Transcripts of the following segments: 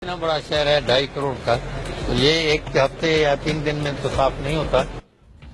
इतना बड़ा शहर है 2.5 करोड़ का, तो ये एक हफ्ते या 3 दिन में तो साफ नहीं होता।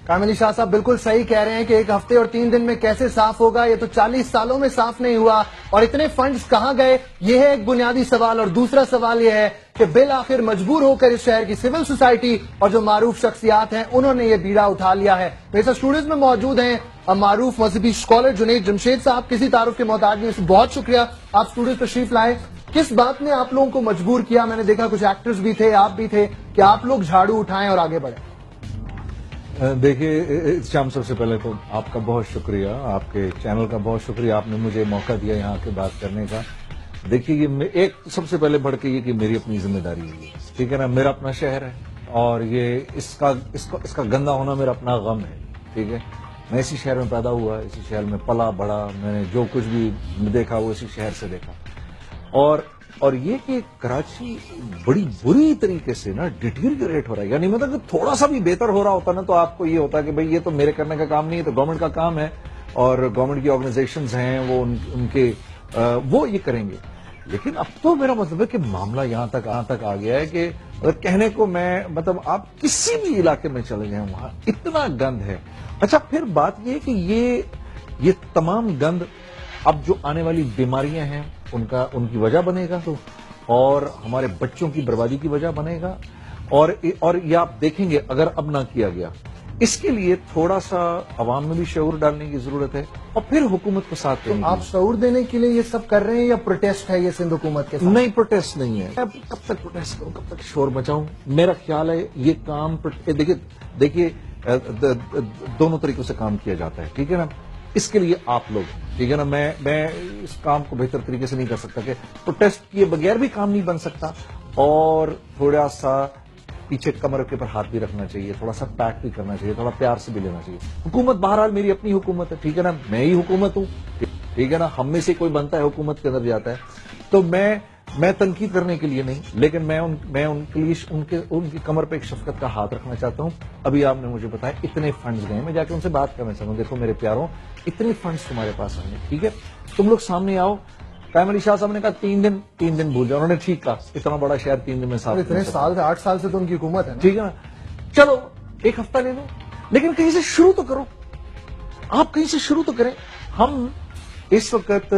कामिल अली शाह साहब बिल्कुल सही कह रहे हैं कि एक हफ्ते और 3 दिन में कैसे साफ होगा, ये तो 40 सालों में साफ नहीं हुआ। और इतने फंड्स कहां गए, ये है एक बुनियादी सवाल। और दूसरा सवाल ये है कि बिल आखिर मजबूर होकर इस शहर की सिविल सोसाइटी और जो मारूफ शख्सियात हैं उन्होंने ये बीड़ा उठा लिया है। मेरे स्टूडियोज में मौजूद हैं मारूफ मजहबी स्कॉलर जुनैद जमशेद साहब। किसी तारुफ के मोहताज नहीं, इससे बहुत शुक्रिया आप स्टूडियो तशरीफ लाए। किस बात ने आप लोगों को मजबूर किया? मैंने देखा कुछ एक्टर्स भी थे, आप भी थे, कि आप लोग झाड़ू उठाएं और आगे बढ़ें। देखिए श्याम, सबसे पहले तो आपका बहुत शुक्रिया, आपके चैनल का बहुत शुक्रिया, आपने मुझे मौका दिया यहाँ के बात करने का। देखिए ये एक सबसे पहले बढ़ के ये कि मेरी अपनी जिम्मेदारी है, ठीक है ना। मेरा अपना शहर है और ये इसका गंदा होना मेरा अपना गम है, ठीक है। मैं इसी शहर में पैदा हुआ, इसी शहर में पला बड़ा, मैंने जो कुछ भी देखा वो इसी शहर से देखा। और ये कि कराची बड़ी बुरी तरीके से ना डिटीरियरेट हो रहा है, यानी मतलब थोड़ा सा भी बेहतर हो रहा होता ना तो आपको ये होता कि भाई ये तो मेरे करने का काम नहीं है, तो गवर्नमेंट का काम है और गवर्नमेंट की ऑर्गेनाइजेशंस हैं वो उनके वो ये करेंगे। लेकिन अब तो मेरा मतलब है कि मामला यहां तक आ गया है कि अगर कहने को मैं मतलब आप किसी भी इलाके में चले जाएं वहां इतना गंद है। अच्छा, फिर बात ये कि ये तमाम गंद अब जो आने वाली बीमारियां हैं उनकी वजह बनेगा, तो और हमारे बच्चों की बर्बादी की वजह बनेगा। और ये आप देखेंगे अगर अब ना किया गया, इसके लिए थोड़ा सा अवाम में भी शऊर डालने की जरूरत है और फिर हुकूमत को साथ देने। तो आप शऊर देने के लिए ये सब कर रहे हैं या प्रोटेस्ट है ये सिंध हुकूमत के साथ? नहीं, प्रोटेस्ट नहीं है। अब कब तक प्रोटेस्ट करूं, कब तक शोर मचाऊं? मेरा ख्याल है ये काम देखिए दोनों तरीकों से काम किया जाता है, ठीक है ना। इसके लिए आप लोग, ठीक है ना, मैं इस काम को बेहतर तरीके से नहीं कर सकता कि प्रोटेस्ट किए बगैर भी काम नहीं बन सकता, और थोड़ा सा पीछे कमर के ऊपर हाथ भी रखना चाहिए, थोड़ा सा पैक भी करना चाहिए, थोड़ा प्यार से भी लेना चाहिए। हुकूमत बहरहाल मेरी अपनी हुकूमत है, ठीक है ना, मैं ही हुकूमत हूं, ठीक है ना। हम में से कोई बनता है हुकूमत के अंदर जाता है, तो मैं तनकीद करने के लिए नहीं, लेकिन मैं उनके लिए उनकी कमर पे एक शफकत का हाथ रखना चाहता हूं। अभी आपने मुझे बताया इतने फंड्स गए, मैं जाके उनसे बात करना चाहता हूं, देखो मेरे प्यारों इतने फंड्स तुम्हारे पास आए, ठीक है, तुम लोग सामने आओ। कामिल अली शाह साहब ने कहा 3 दिन भूल जाओ, उन्होंने ठीक कहा, इतना बड़ा शहर 3 दिन में साफ। इतने साल से 8 साल से तो उनकी हुकूमत है ना, ठीक है ना। चलो एक हफ्ता ले लो, लेकिन कहीं से शुरू तो करो, आप कहीं से शुरू तो करें। हम इस वक्त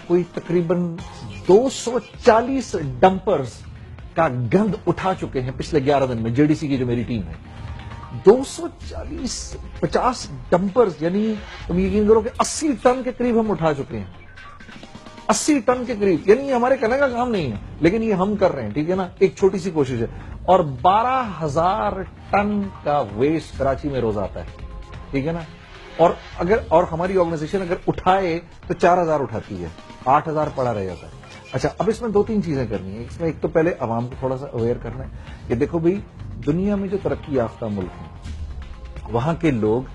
कोई तकरीबन 240 डंपर्स का गंद उठा चुके हैं पिछले 11 दिन में। जेडीसी की जो मेरी टीम है 240-50 डंपर्स, यानी तुम यकीन करो कि 80 टन के करीब हम उठा चुके हैं, 80 टन के करीब। यानी हमारे करने का काम नहीं है, लेकिन ये हम कर रहे हैं, ठीक है ना, एक छोटी सी कोशिश है। और 12,000 टन का वेस्ट कराची में रोज आता है, ठीक है ना। और हमारी ऑर्गेनाइजेशन अगर उठाए तो 4,000 उठाती है, 8,000 पड़ा रह जाता है। अच्छा, अब इसमें 2-3 चीजें करनी है। इसमें एक तो पहले अवाम को थोड़ा सा अवेयर करना है कि देखो भाई, दुनिया में जो तरक्की याफ्ता मुल्क है वहां के लोग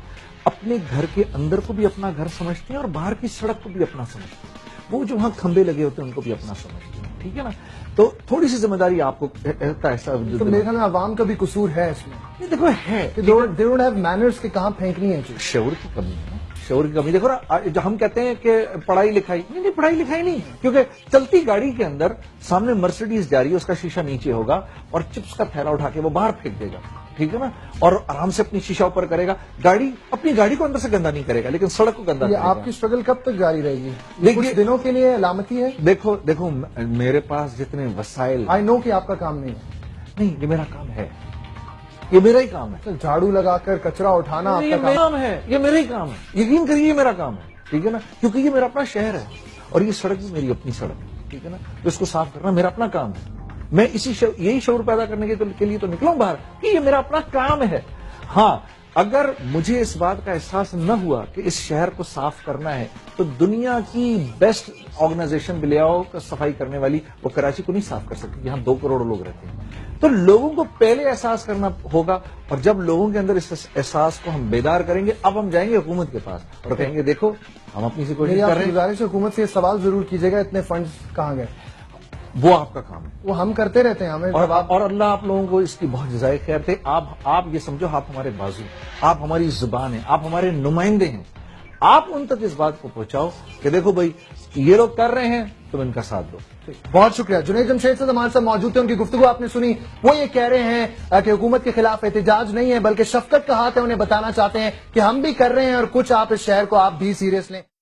अपने घर के अंदर को भी अपना घर समझते हैं और बाहर की सड़क को भी अपना समझते हैं, वो जो वहां खंबे लगे होते हैं उनको भी अपना समझते हैं, ठीक है ना। तो थोड़ी सी जिम्मेदारी आपको ऐसा। तो मेरे ख्याल में अवाम का भी कसूर है इसमें। ये देखो है, दे डोंट हैव मैनर्स कि कहां फेंकनी है चीज। शऊर की कमी है ना, शऊर की कमी। देखो ना, जो हम कहते हैं कि पढ़ाई लिखाई नहीं, पढ़ाई लिखाई नहीं, क्योंकि चलती गाड़ी के अंदर सामने मर्सिडीज जा रही है, उसका शीशा नीचे होगा और चिप्स का थैला उठा के वो बाहर फेंक देगा, ठीक है ना, और आराम से अपनी शीशा ऊपर करेगा। अपनी गाड़ी को अंदर से गंदा नहीं करेगा, लेकिन सड़क को गंदा करेगा। आपकी स्ट्रगल कब तक जारी रहेगी? कुछ दिनों के लिए अलामती है? देखो मेरे पास जितने वसाइल, आई नो कि आपका काम नहीं है। नहीं, ये मेरा काम है, ये मेरा ही काम है। झाड़ू लगाकर कचरा उठाना आपका काम है, ये मेरा ही काम है, यकीन करिए ये मेरा काम है, ठीक है ना, क्योंकि ये मेरा अपना शहर है और ये सड़क भी मेरी अपनी सड़क है, ठीक है ना। तो इसको साफ करना मेरा अपना काम है। मैं यही शऊर पैदा करने के लिए तो निकला हूं बाहर कि ये मेरा अपना काम है। हाँ, अगर मुझे इस बात का एहसास न हुआ कि इस शहर को साफ करना है, तो दुनिया की बेस्ट ऑर्गेनाइजेशन भी ले आओ सफाई करने वाली, वो कराची को नहीं साफ कर सकती। यहाँ 2 करोड़ लोग रहते हैं, तो लोगों को पहले एहसास करना होगा। और जब लोगों के अंदर इस एहसास को हम बेदार करेंगे, अब हम जाएंगे हुकूमत के पास और कहेंगे देखो हम अपनी से कोशिश कर रहे हैं। गुजारिश हुकूमत से सवाल जरूर कीजिएगा, इतने फंड्स कहाँ गए? वो आपका काम है, वो हम करते रहते हैं, हमें और अल्लाह आप लोगों को इसकी बहुत जज़ाए खैर थे। आप ये समझो, आप हमारे बाजू, आप हमारी जुबान हैं, आप हमारे नुमाइंदे हैं। आप उन तक इस बात को पहुंचाओ कि देखो भाई ये लोग कर रहे हैं, तुम इनका साथ दो। ठीक। बहुत शुक्रिया। जुनैद जमशेद से हमारे साथ मौजूद थे, उनकी गुफ्तगू आपने सुनी। वो ये कह रहे हैं कि हुकूमत के खिलाफ एहतजाज नहीं है बल्कि शफकत का हाथ है, उन्हें बताना चाहते हैं कि हम भी कर रहे हैं और कुछ आप इस शहर को आप भी सीरियस लें।